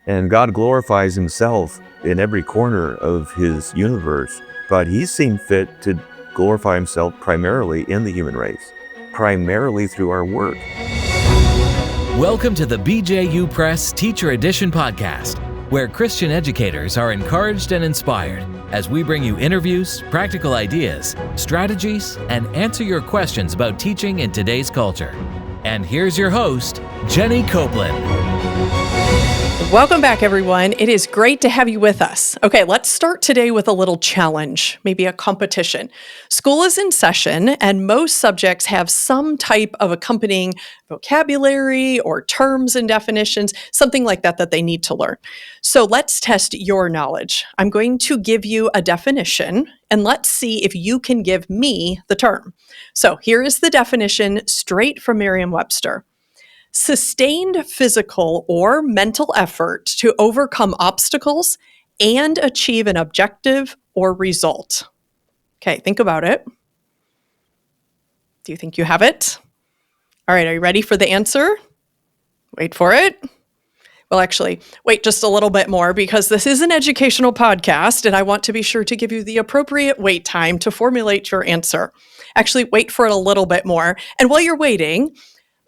And God glorifies himself in every corner of his universe, but he's seen fit to glorify himself primarily in the human race, primarily through our work. Welcome to the BJU Press Teacher Edition podcast, where Christian educators are encouraged and inspired as we bring you interviews, practical ideas, strategies, and answer your questions about teaching in today's culture. And here's your host, Jenny Copeland. Welcome back, everyone. It is great to have you with us. Okay, let's start today with a little challenge, maybe a competition. School is in session, and most subjects have some type of accompanying vocabulary or terms and definitions, something like that they need to learn. So let's test your knowledge. I'm going to give you a definition, and let's see if you can give me the term. So here is the definition straight from Merriam-Webster. Sustained physical or mental effort to overcome obstacles and achieve an objective or result. Okay, think about it. Do you think you have it? All right, are you ready for the answer? Wait for it. Well, actually, wait just a little bit more because this is an educational podcast and I want to be sure to give you the appropriate wait time to formulate your answer. Actually, wait for it a little bit more. And while you're waiting,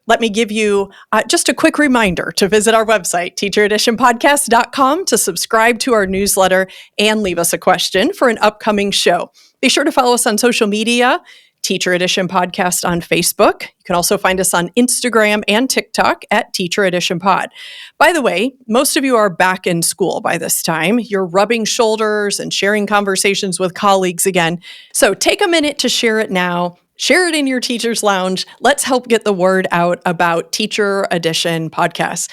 let me give you just a quick reminder to visit our website, teachereditionpodcast.com, to subscribe to our newsletter and leave us a question for an upcoming show. Be sure to follow us on social media, Teacher Edition Podcast on Facebook. You can also find us on Instagram and TikTok at Teacher Edition Pod. By the way, most of you are back in school by this time. You're rubbing shoulders and sharing conversations with colleagues again. So take a minute to share it now. Share it in your teacher's lounge. Let's help get the word out about Teacher Edition podcasts.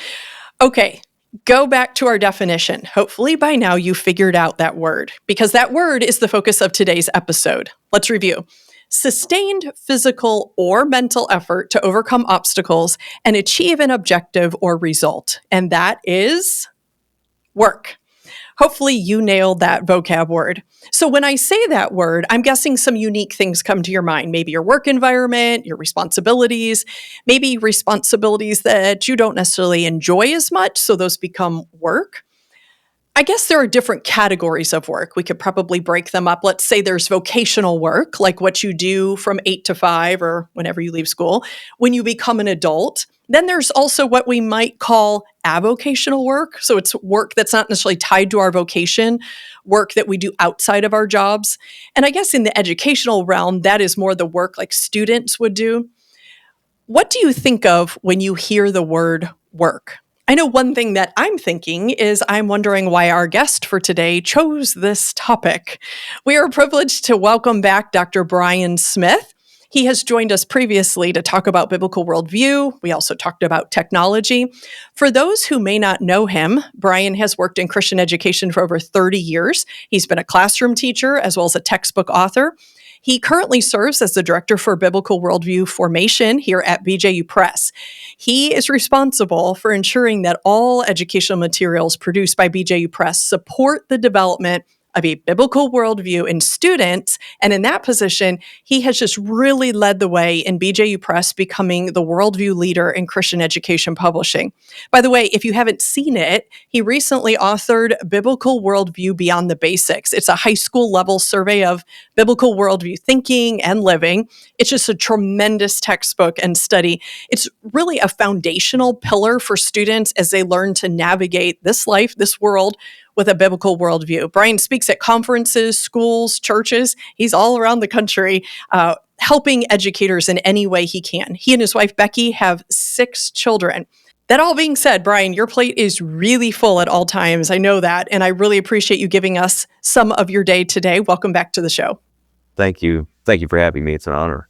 Okay, go back to our definition. Hopefully by now you figured out that word because that word is the focus of today's episode. Let's review. Sustained physical or mental effort to overcome obstacles and achieve an objective or result. And that is work. Hopefully you nailed that vocab word. So when I say that word, I'm guessing some unique things come to your mind. Maybe your work environment, your responsibilities, maybe responsibilities that you don't necessarily enjoy as much, so those become work. I guess there are different categories of work. We could probably break them up. Let's say there's vocational work, like what you do from 8 to 5 or whenever you leave school, when you become an adult. Then there's also what we might call avocational work. So it's work that's not necessarily tied to our vocation, work that we do outside of our jobs. And I guess in the educational realm, that is more the work like students would do. What do you think of when you hear the word work? I know one thing that I'm thinking is I'm wondering why our guest for today chose this topic. We are privileged to welcome back Dr. Bryan Smith. He has joined us previously to talk about biblical worldview. We also talked about technology. For those who may not know him, Bryan has worked in Christian education for over 30 years. He's been a classroom teacher as well as a textbook author. He currently serves as the Director for Biblical Worldview Formation here at BJU Press. He is responsible for ensuring that all educational materials produced by BJU Press support the development of a biblical worldview in students. And in that position, he has just really led the way in BJU Press becoming the worldview leader in Christian education publishing. By the way, if you haven't seen it, he recently authored Biblical Worldview Beyond the Basics. It's a high school level survey of biblical worldview thinking and living. It's just a tremendous textbook and study. It's really a foundational pillar for students as they learn to navigate this life, this world, with a biblical worldview. Bryan speaks at conferences, schools, churches. He's all around the country, helping educators in any way he can. He and his wife, Becky, have 6 children. That all being said, Bryan, your plate is really full at all times. I know that, and I really appreciate you giving us some of your day today. Welcome back to the show. Thank you. Thank you for having me. It's an honor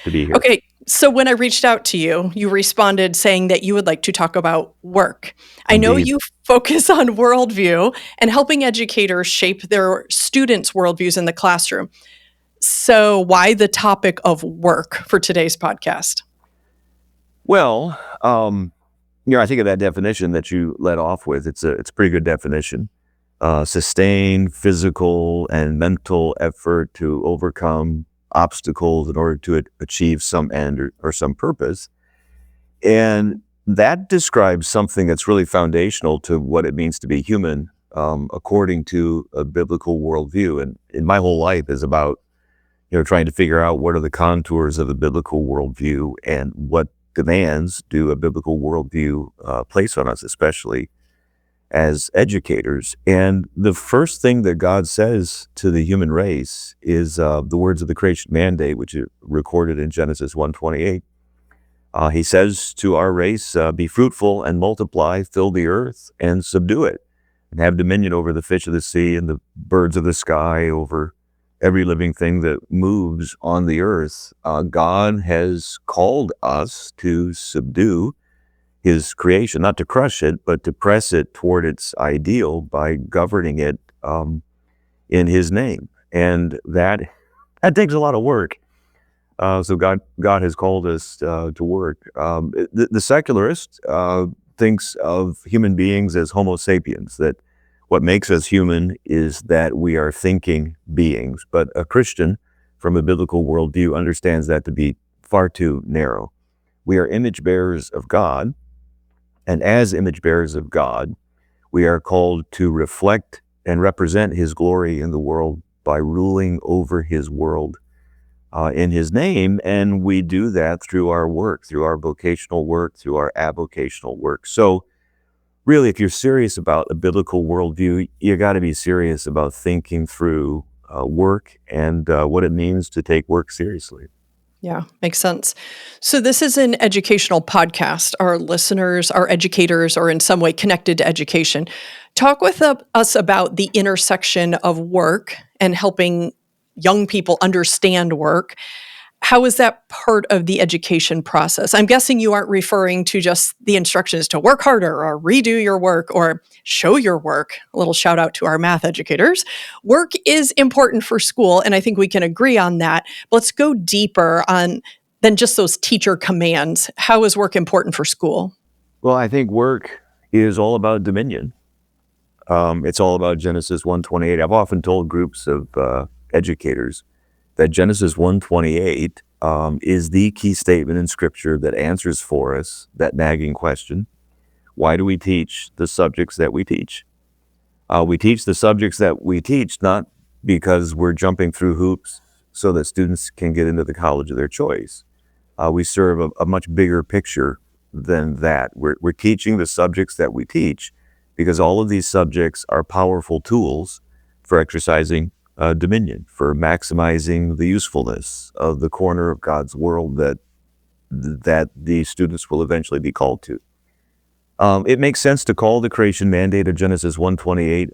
to be here. Okay, so when I reached out to you, you responded saying that you would like to talk about work. I know you focus on worldview and helping educators shape their students' worldviews in the classroom. So why the topic of work for today's podcast? Well, I think of that definition that you led off with. It's a pretty good definition. Sustained physical and mental effort to overcome obstacles in order to achieve some end or some purpose. And that describes something that's really foundational to what it means to be human, according to a biblical worldview. And in my whole life is about, trying to figure out what are the contours of a biblical worldview and what demands do a biblical worldview place on us, especially as educators. And the first thing that God says to the human race is the words of the creation mandate, which are recorded in Genesis 1:28. He says to our race, be fruitful and multiply, fill the earth and subdue it, and have dominion over the fish of the sea and the birds of the sky, over every living thing that moves on the earth. God has called us to subdue his creation, not to crush it, but to press it toward its ideal by governing it in his name. And that takes a lot of work. So God has called us to work. The secularist thinks of human beings as Homo sapiens, that what makes us human is that we are thinking beings. But a Christian, from a biblical worldview, understands that to be far too narrow. We are image bearers of God, and as image bearers of God, we are called to reflect and represent his glory in the world by ruling over his world in his name. And we do that through our work, through our vocational work, through our avocational work. So really, if you're serious about a biblical worldview, you got to be serious about thinking through work and what it means to take work seriously. Yeah, makes sense. So this is an educational podcast. Our listeners are educators or in some way connected to education. Talk with us about the intersection of work and helping young people understand work. How is that part of the education process? I'm guessing you aren't referring to just the instructions to work harder or redo your work or show your work. A little shout out to our math educators. Work is important for school, and I think we can agree on that. But let's go deeper on than just those teacher commands. How is work important for school? Well, I think work is all about dominion. It's all about Genesis 1:28. I've often told groups of educators that Genesis 1:28 is the key statement in Scripture that answers for us that nagging question: why do we teach the subjects that we teach? We teach the subjects that we teach not because we're jumping through hoops so that students can get into the college of their choice. We serve a much bigger picture than that. We're teaching the subjects that we teach because all of these subjects are powerful tools for exercising dominion, for maximizing the usefulness of the corner of God's world that the students will eventually be called to. It makes sense to call the creation mandate of Genesis 1:28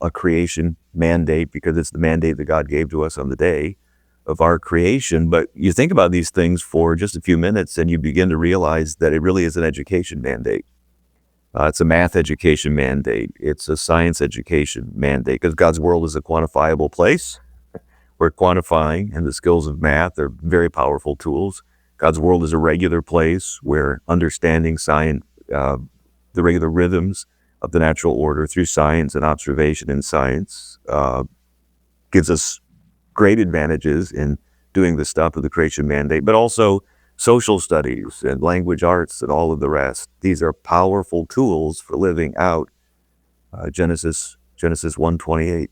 a creation mandate because it's the mandate that God gave to us on the day of our creation. But you think about these things for just a few minutes and you begin to realize that it really is an education mandate. It's a math education mandate. It's a science education mandate because God's world is a quantifiable place. We're quantifying, and the skills of math are very powerful tools. God's world is a regular place where understanding science, the regular rhythms of the natural order through science and observation in science gives us great advantages in doing the stuff of the creation mandate, but also social studies and language arts and all of the rest. These are powerful tools for living out Genesis 1:28.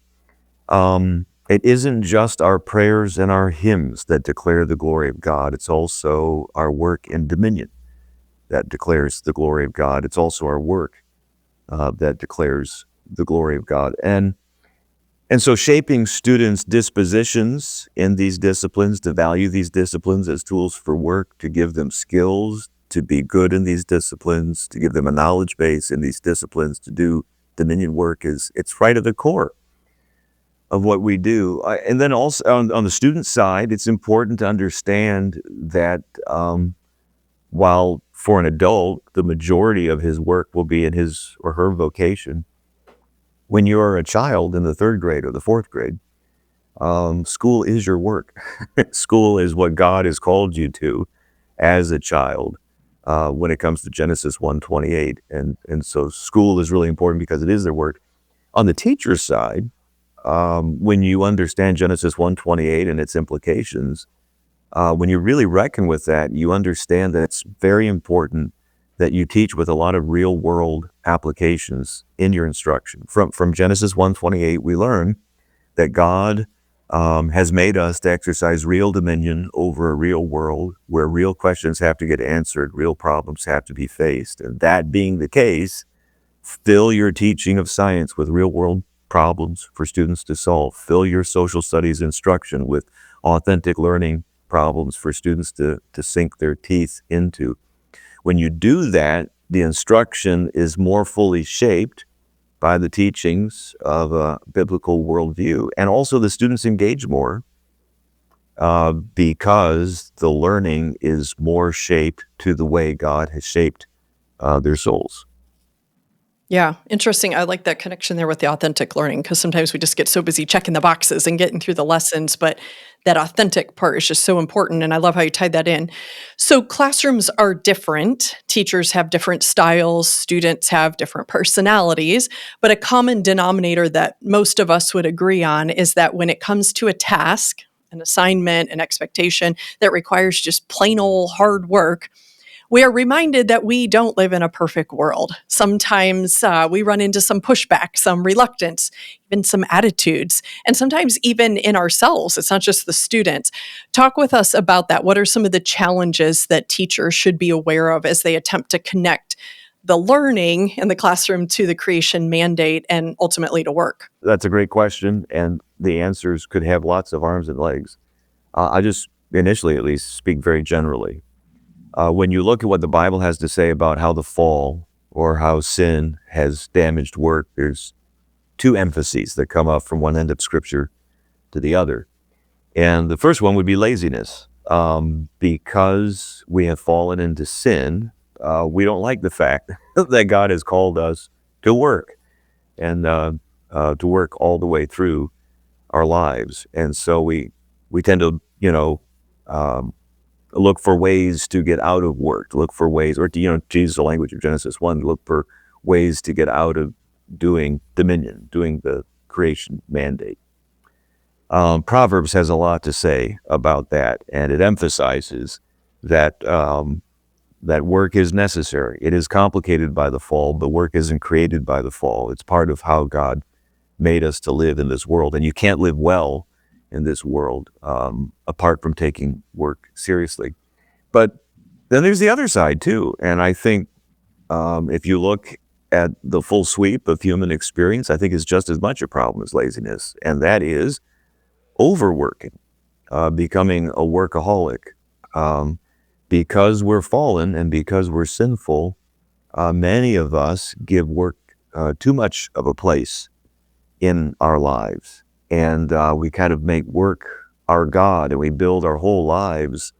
It isn't just our prayers and our hymns that declare the glory of God. It's also our work in dominion that declares the glory of God. It's also our work that declares the glory of God. And so shaping students' dispositions in these disciplines, to value these disciplines as tools for work, to give them skills, to be good in these disciplines, to give them a knowledge base in these disciplines, to do dominion work it's right at the core of what we do. And then also on the student side, it's important to understand that while for an adult, the majority of his work will be in his or her vocation, when you're a child in the third grade or the fourth grade, school is your work. School is what God has called you to as a child when it comes to Genesis 1:28. And so school is really important because it is their work. On the teacher's side, when you understand Genesis 1:28 and its implications, when you really reckon with that, you understand that it's very important that you teach with a lot of real world applications in your instruction. From Genesis 1:28, we learn that God has made us to exercise real dominion over a real world where real questions have to get answered, real problems have to be faced. And that being the case, fill your teaching of science with real world problems for students to solve. Fill your social studies instruction with authentic learning problems for students to sink their teeth into. When you do that, the instruction is more fully shaped by the teachings of a biblical worldview. And also the students engage more because the learning is more shaped to the way God has shaped their souls. Yeah, interesting. I like that connection there with the authentic learning because sometimes we just get so busy checking the boxes and getting through the lessons, but that authentic part is just so important. And I love how you tied that in. So, classrooms are different. Teachers have different styles, students have different personalities, but a common denominator that most of us would agree on is that when it comes to a task, an assignment, an expectation that requires just plain old hard work, we are reminded that we don't live in a perfect world. Sometimes we run into some pushback, some reluctance, even some attitudes, and sometimes even in ourselves. It's not just the students. Talk with us about that. What are some of the challenges that teachers should be aware of as they attempt to connect the learning in the classroom to the creation mandate and ultimately to work? That's a great question, and the answers could have lots of arms and legs. I just, initially at least, speak very generally. When you look at what the Bible has to say about how the fall or how sin has damaged work, there's two emphases that come up from one end of Scripture to the other. And the first one would be laziness. Because we have fallen into sin, we don't like the fact that God has called us to work and to work all the way through our lives. And so we tend to, look for ways to get out of work, to look for ways, or to, to use the language of Genesis 1, look for ways to get out of doing dominion, doing the creation mandate. Proverbs has a lot to say about that, and it emphasizes that that work is necessary. It is complicated by the fall, but work isn't created by the fall. It's part of how God made us to live in this world, and you can't live well in this world apart from taking work seriously. But then there's the other side too, and I think if you look at the full sweep of human experience, I think it's just as much a problem as laziness, and that is overworking, becoming a workaholic. Because we're fallen and because we're sinful, many of us give work too much of a place in our lives. And we kind of make work our God, and we build our whole lives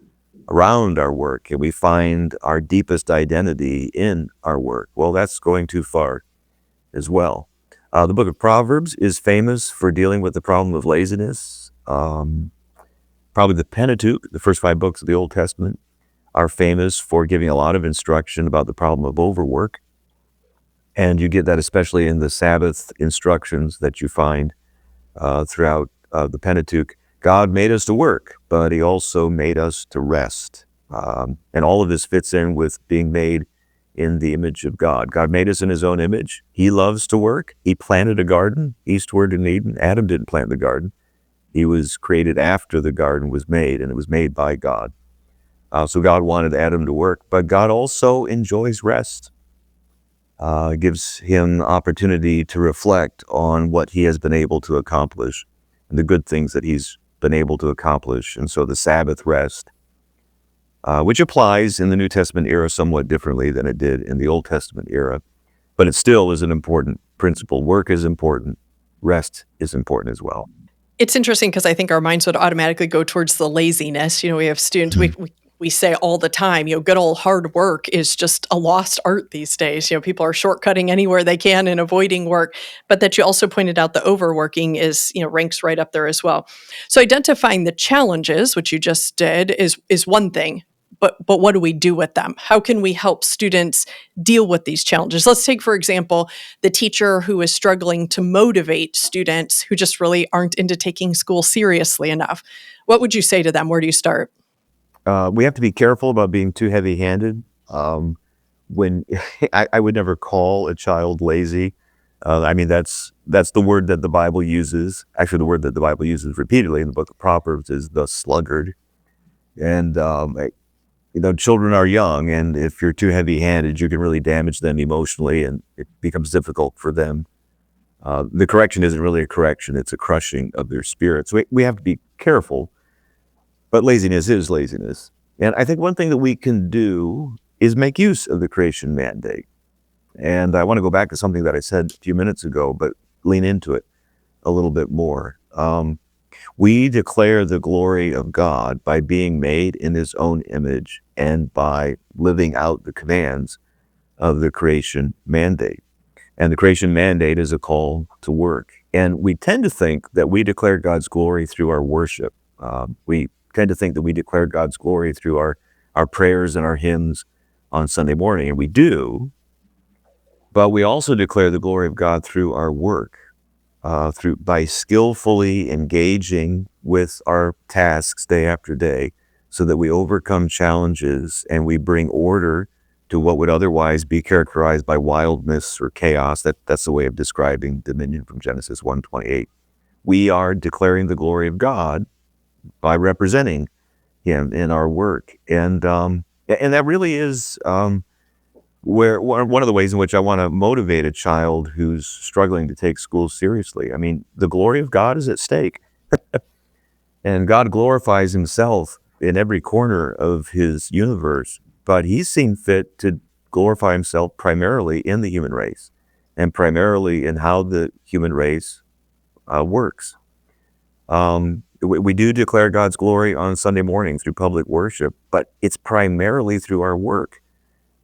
around our work, and we find our deepest identity in our work. Well, that's going too far as well. The book of Proverbs is famous for dealing with the problem of laziness. Probably the Pentateuch, the first 5 books of the Old Testament, are famous for giving a lot of instruction about the problem of overwork. And you get that especially in the Sabbath instructions that you find throughout the Pentateuch. God made us to work, but he also made us to rest. And all of this fits in with being made in the image of God. God made us in his own image. He loves to work. He planted a garden eastward in Eden. Adam didn't plant the garden. He was created after the garden was made, and it was made by God. So God wanted Adam to work, but God also enjoys rest. Gives him opportunity to reflect on what he has been able to accomplish and the good things that he's been able to accomplish. And so the Sabbath rest, which applies in the New Testament era somewhat differently than it did in the Old Testament era, but it still is an important principle. Work is important. Rest is important as well. It's interesting because I think our minds would automatically go towards the laziness. We have students, we say all the time, good old hard work is just a lost art these days. People are shortcutting anywhere they can and avoiding work, but that you also pointed out the overworking is, ranks right up there as well. So identifying the challenges, which you just did, is one thing. But what do we do with them? How can we help students deal with these challenges? Let's take, for example, the teacher who is struggling to motivate students who just really aren't into taking school seriously enough. What would you say to them? Where do you start? We have to be careful about being too heavy-handed. when I would never call a child lazy. I mean, that's the word that the Bible uses. Actually, the word that the Bible uses repeatedly in the book of Proverbs is the sluggard. And children are young, and if you're too heavy-handed, you can really damage them emotionally, and it becomes difficult for them. The correction isn't really a correction; it's a crushing of their spirit. So we have to be careful. But laziness is laziness, and I think one thing that we can do is make use of the creation mandate. And I want to go back to something that I said a few minutes ago, but lean into it a little bit more. We declare the glory of God by being made in his own image and by living out the commands of the creation mandate. And the creation mandate is a call to work. And we tend to think that we declare God's glory through our worship. We tend to think that we declare God's glory through our prayers and our hymns on Sunday morning. And we do, but we also declare the glory of God through our work. By skillfully engaging with our tasks day after day so that we overcome challenges and we bring order to what would otherwise be characterized by wildness or chaos. That's the way of describing dominion from Genesis 1:28. We are declaring the glory of God by representing him in our work. And that really is where one of the ways in which I want to motivate a child who's struggling to take school seriously. I mean, the glory of God is at stake, and God glorifies himself in every corner of his universe, but he's seen fit to glorify himself primarily in the human race and primarily in how the human race works. We do declare God's glory on Sunday morning through public worship, but it's primarily through our work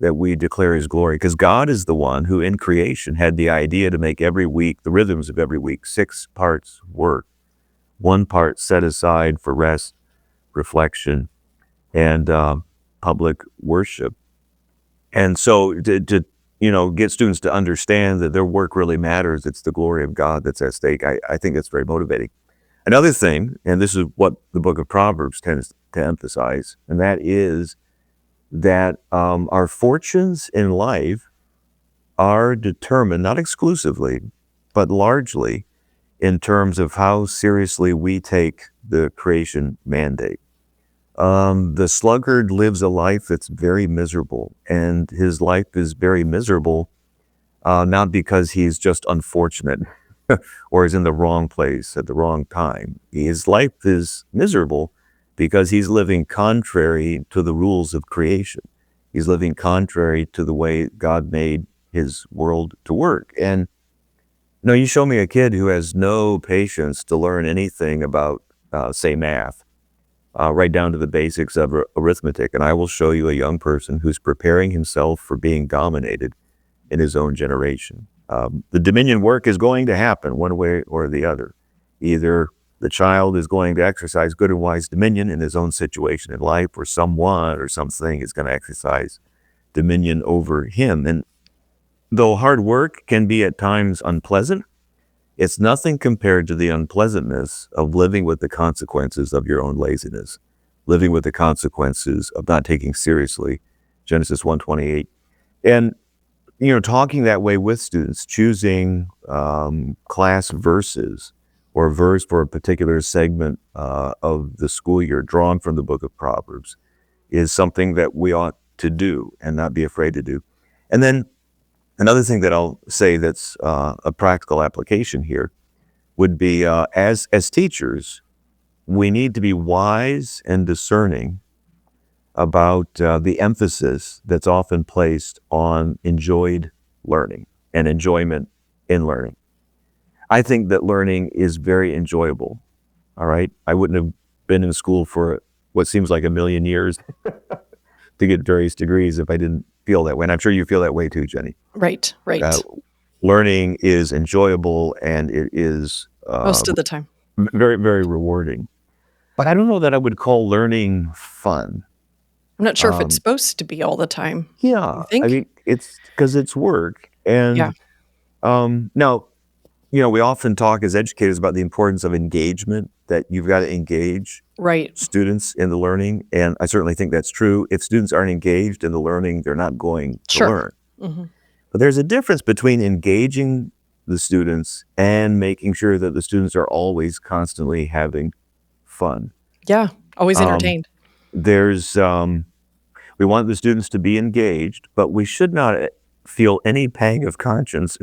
that we declare his glory, because God is the one who in creation had the idea to make every week, the rhythms of every week, 6 parts work, 1 part set aside for rest, reflection, and public worship. And so to get students to understand that their work really matters, it's the glory of God that's at stake, I think that's very motivating. Another thing, and this is what the book of Proverbs tends to emphasize, and that is that our fortunes in life are determined, not exclusively, but largely in terms of how seriously we take the creation mandate. The sluggard lives a life that's very miserable, and his life is very miserable not because he's just unfortunate or is in the wrong place at the wrong time. His life is miserable because he's living contrary to the rules of creation. He's living contrary to the way God made his world to work. And you show me a kid who has no patience to learn anything about, say, math, right down to the basics of arithmetic, and I will show you a young person who's preparing himself for being dominated in his own generation. The dominion work is going to happen one way or the other. Either the child is going to exercise good and wise dominion in his own situation in life, or someone or something is going to exercise dominion over him. And though hard work can be at times unpleasant, it's nothing compared to the unpleasantness of living with the consequences of your own laziness, living with the consequences of not taking seriously Genesis 1:28. And talking that way with students, choosing class verses or a verse for a particular segment of the school year drawn from the book of Proverbs is something that we ought to do and not be afraid to do. And then another thing that I'll say that's a practical application here would be as teachers, we need to be wise and discerning about the emphasis that's often placed on enjoyed learning and enjoyment in learning. I think that learning is very enjoyable, all right? I wouldn't have been in school for what seems like a million years to get various degrees if I didn't feel that way. And I'm sure you feel that way too, Jenny. Right. Learning is enjoyable, and it is Most of the time. very, very rewarding. But I don't know that I would call learning fun. I'm not sure if it's supposed to be all the time. Yeah, You think? I mean, it's because it's work. And Yeah. now, we often talk as educators about the importance of engagement, that you've got to engage Right. students in the learning. And I certainly think that's true. If students aren't engaged in the learning, they're not going to Sure. learn. Hmm. But there's a difference between engaging the students and making sure that the students are always constantly having fun. Yeah. Always Um, entertained. there's, we want the students to be engaged, but we should not feel any pang of conscience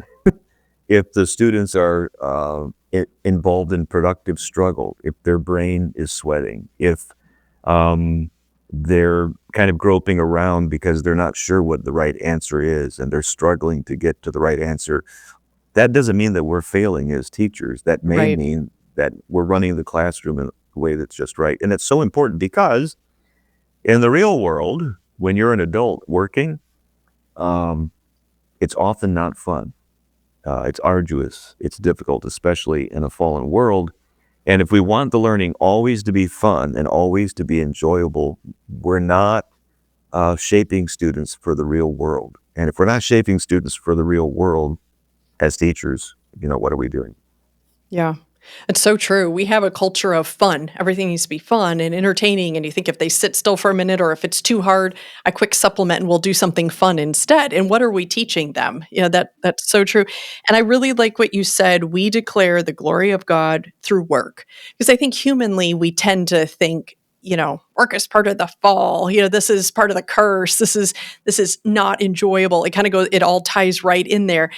if the students are involved in productive struggle, if their brain is sweating, if they're kind of groping around because they're not sure what the right answer is and they're struggling to get to the right answer. That doesn't mean that we're failing as teachers. That may Right. mean that we're running the classroom in a way that's just right. And it's so important because in the real world, when you're an adult working, it's often not fun. It's arduous. It's difficult, especially in a fallen world. And if we want the learning always to be fun and always to be enjoyable, we're not shaping students for the real world. And if we're not shaping students for the real world as teachers, what are we doing? Yeah. It's so true. We have a culture of fun. Everything needs to be fun and entertaining. And you think if they sit still for a minute or if it's too hard, a quick supplement and we'll do something fun instead. And what are we teaching them? That's so true. And I really like what you said. We declare the glory of God through work. Because I think humanly we tend to think, work is part of the fall. This is part of the curse. This is not enjoyable. It kind of goes, it all ties right in there.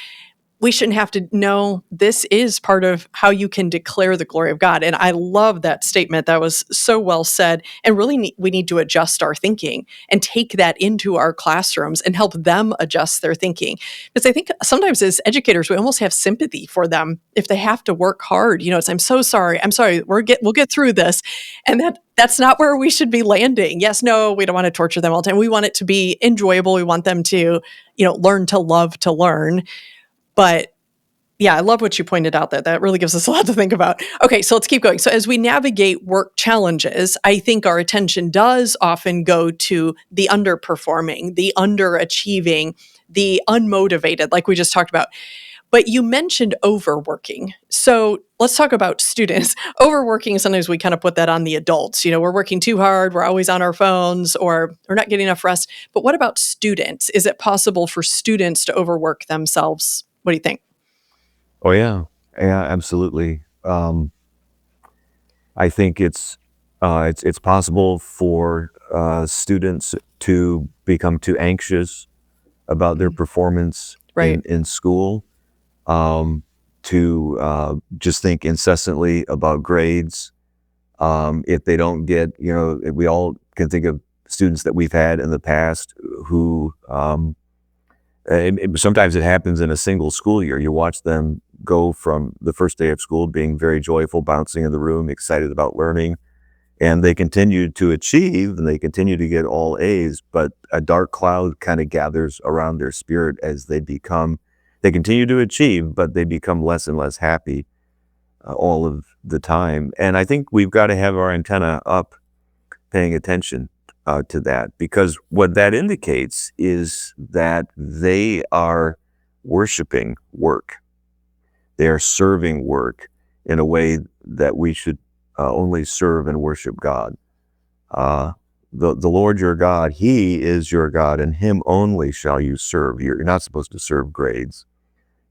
We shouldn't have to know this is part of how you can declare the glory of God. And I love that statement. That was so well said. And really, we need to adjust our thinking and take that into our classrooms and help them adjust their thinking. Because I think sometimes as educators, we almost have sympathy for them if they have to work hard. It's, I'm so sorry. I'm sorry. We'll get through this. And that's not where we should be landing. Yes, no, we don't want to torture them all the time. We want it to be enjoyable. We want them to, learn to love to learn. But yeah, I love what you pointed out there. That really gives us a lot to think about. Okay, so let's keep going. So as we navigate work challenges, I think our attention does often go to the underperforming, the underachieving, the unmotivated, like we just talked about. But you mentioned overworking. So let's talk about students. Overworking, sometimes we kind of put that on the adults. We're working too hard, we're always on our phones, or we're not getting enough rest. But what about students? Is it possible for students to overwork themselves? What do you think? Oh, yeah. Yeah, absolutely. I think it's possible for students to become too anxious about their performance Right. in school, to just think incessantly about grades. If they don't get, we all can think of students that we've had in the past who, sometimes it happens in a single school year. You watch them go from the first day of school being very joyful, bouncing in the room, excited about learning, and they continue to achieve and they continue to get all A's, but a dark cloud kind of gathers around their spirit as they continue to achieve, but they become less and less happy all of the time. And I think we've got to have our antenna up, paying attention to that, because what that indicates is that they are worshiping work. They are serving work in a way that we should only serve and worship God. The Lord your God, He is your God, and Him only shall you serve. You're not supposed to serve grades.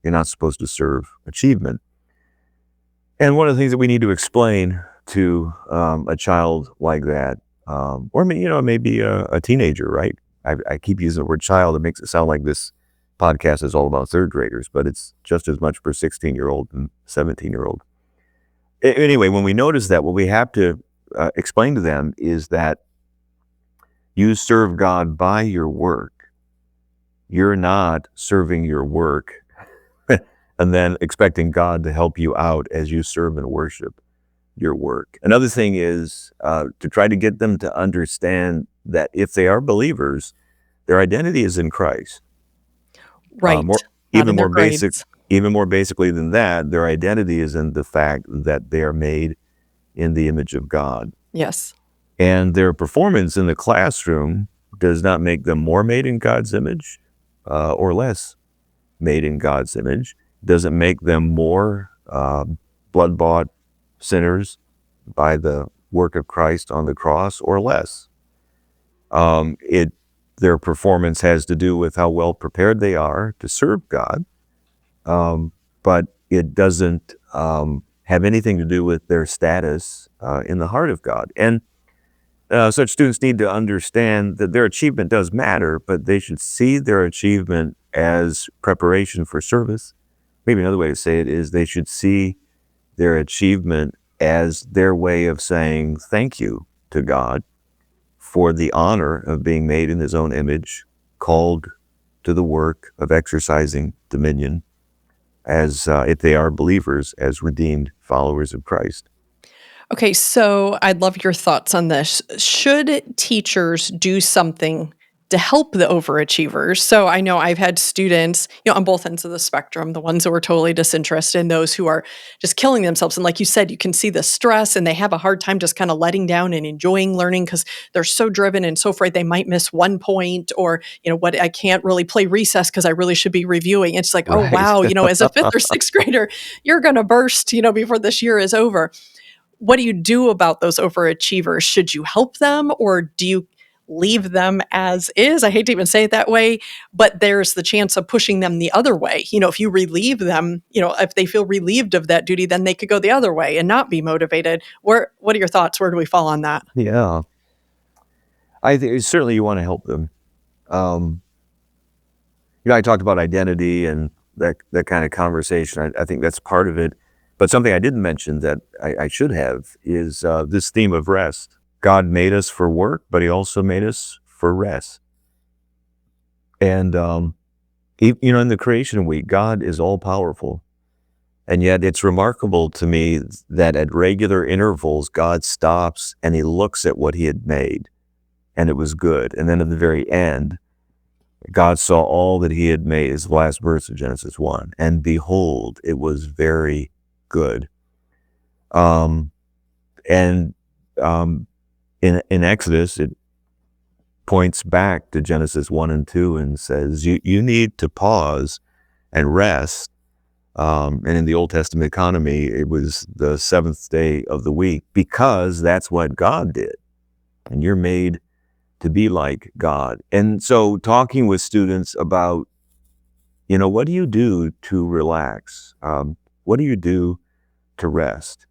You're not supposed to serve achievement. And one of the things that we need to explain to a child like that, or maybe a teenager, right? I keep using the word child. It makes it sound like this podcast is all about third graders, but it's just as much for 16-year-old and 17-year-old. Anyway, when we notice that, what we have to explain to them is that you serve God by your work. You're not serving your work and then expecting God to help you out as you serve and worship your work. Another thing is to try to get them to understand that if they are believers, their identity is in Christ. Right. Not Even in their more basically than that, their identity is in the fact that they are made in the image of God. Yes. And their performance in the classroom does not make them more made in God's image or less made in God's image. Doesn't make them more blood-bought sinners by the work of Christ on the cross or less. Their performance has to do with how well prepared they are to serve God, but it doesn't have anything to do with their status in the heart of God. And such students need to understand that their achievement does matter, but they should see their achievement as preparation for service. Maybe another way to say it is they should see their achievement as their way of saying thank you to God for the honor of being made in his own image, called to the work of exercising dominion as, if they are believers, as redeemed followers of Christ. Okay, so I'd love your thoughts on this. Should teachers do something to help the overachievers? So I know I've had students, on both ends of the spectrum, the ones that were totally disinterested and those who are just killing themselves. And like you said, you can see the stress and they have a hard time just kind of letting down and enjoying learning because they're so driven and so afraid they might miss one point or, I can't really play recess because I really should be reviewing. It's like, Right. oh, wow, as a fifth or sixth grader, you're going to burst, before this year is over. What do you do about those overachievers? Should you help them or do you leave them as is? I hate to even say it that way, but there's the chance of pushing them the other way. If you relieve them, if they feel relieved of that duty, then they could go the other way and not be motivated. What are your thoughts? Where do we fall on that? Yeah. I think certainly you want to help them. I talked about identity and that kind of conversation. I think that's part of it. But something I didn't mention that I should have is this theme of rest. God made us for work, but he also made us for rest. And, in the creation week, God is all powerful. And yet it's remarkable to me that at regular intervals, God stops and he looks at what he had made and it was good. And then at the very end, God saw all that he had made, is the last verse of Genesis 1. And behold, it was very good. In Exodus, it points back to Genesis 1 and 2 and says, you need to pause and rest. And in the Old Testament economy, it was the seventh day of the week because that's what God did. And you're made to be like God. And so talking with students about, what do you do to relax? What do you do to rest?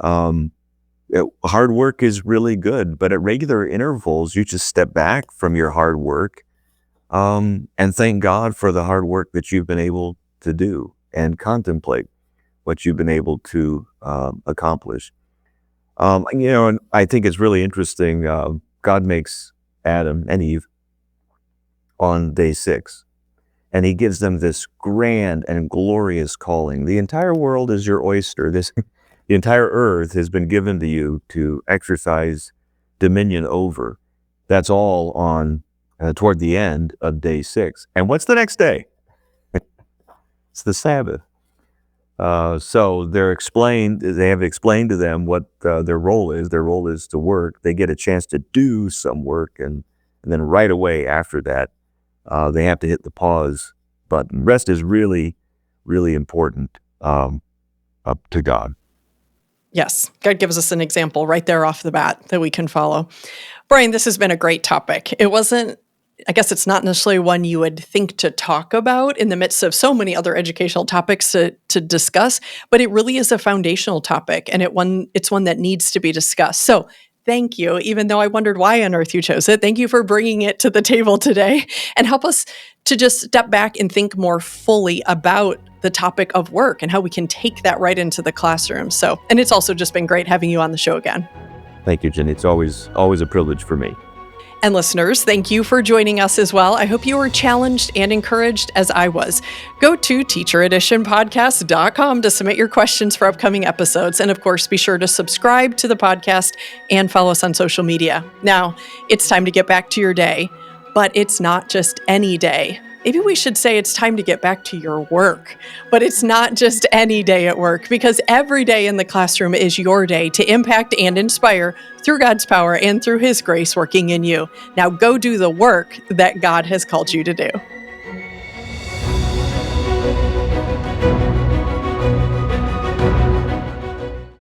Hard work is really good, but at regular intervals, you just step back from your hard work and thank God for the hard work that you've been able to do and contemplate what you've been able to accomplish. And I think it's really interesting. God makes Adam and Eve on day 6. And he gives them this grand and glorious calling. The entire world is your oyster. The entire earth has been given to you to exercise dominion over. That's all on toward the end of day 6. And what's the next day? It's the Sabbath. So they have explained to them what their role is. Their role is to work. They get a chance to do some work, and then right away after that, they have to hit the pause button. Rest is really, really important up to God. Yes, God gives us an example right there off the bat that we can follow. Bryan, this has been a great topic. I guess it's not necessarily one you would think to talk about in the midst of so many other educational topics to discuss, but it really is a foundational topic, and it's one that needs to be discussed. So thank you, even though I wondered why on earth you chose it. Thank you for bringing it to the table today and help us to just step back and think more fully about the topic of work and how we can take that right into the classroom. And it's also just been great having you on the show again. Thank you, Jen. It's always a privilege for me. And listeners, thank you for joining us as well. I hope you were challenged and encouraged as I was. Go to teachereditionpodcast.com to submit your questions for upcoming episodes. And of course, be sure to subscribe to the podcast and follow us on social media. Now, it's time to get back to your day, but it's not just any day. Maybe we should say it's time to get back to your work, but it's not just any day at work, because every day in the classroom is your day to impact and inspire through God's power and through His grace working in you. Now go do the work that God has called you to do.